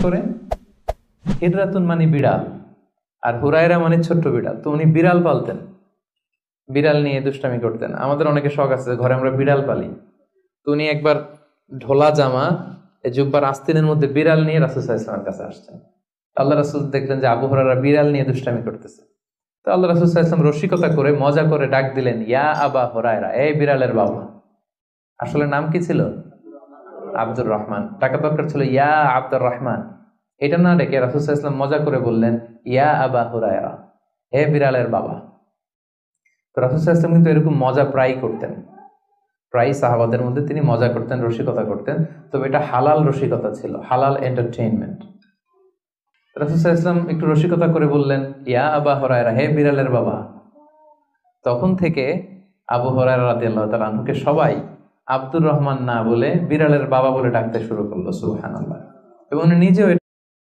করে হিররাতুন মানে বিড়াল, আর হুরায়রা মানে ছোট্ট বিড়াল। তো উনি বিড়াল পালতেন, বিড়াল নিয়ে দুষ্টামি করতেন। আমাদের অনেকে শখ আছে, ঘরে আমরা বিড়াল পালি। তো উনি একবার ঢোলা জামা, জুব্বার আস্তিনের মধ্যে বিড়াল নিয়ে রাসূল সাল্লাল্লাহু আলাইহি ওয়াসাল্লামের কাছে আসছেন। আল্লাহ রাসূল দেখলেন যে আবু হুরায়রা বিড়াল নিয়ে দুষ্টামি করতেছে। তো আল্লাহ রাসূল সাল্লাল্লাহু আলাইহি ওয়াসাল্লাম রসিকতা করে, মজা করে ডাক দিলেন, ইয়া আবা হুরায়রা, এই বিড়ালের বাবা। আসলে নাম কি ছিল? আব্দুর রহমান। টাকা দরকার ছিল ইয়া আব্দুর রহমান। এটা না ডেকে রাসূল সাল্লাল্লাহু আলাইহি ওয়াসাল্লাম মজা করে বললেন, ইয়া আবা হুরায়রা, হে বিড়ালের বাবা। তো রাসূল সাল্লাল্লাহু আলাইহি ওয়াসাল্লাম কিন্তু এরকম মজা প্রায় করতেন, প্রায় সাহাবাদের মধ্যে তিনি মজা করতেন, রসিকতা করতেন। তবে এটা হালাল রসিকতা ছিল, হালাল এন্টারটেইনমেন্ট। রাসূল সাল্লাল্লাহু আলাইহি ওয়াসাল্লাম একটু রসিকতা করে বললেন, ইয়া আবা হুরায়রা, হে বিড়ালের বাবা। তখন থেকে আবু হুরায়রা রাদিয়াল্লাহু তাআলা আনহুকে সবাই আব্দুর রহমান না বলে বিড়ালের বাবা বলে ডাকতে শুরু করলো। সুবহানাল্লাহ। এবং উনি নিজেও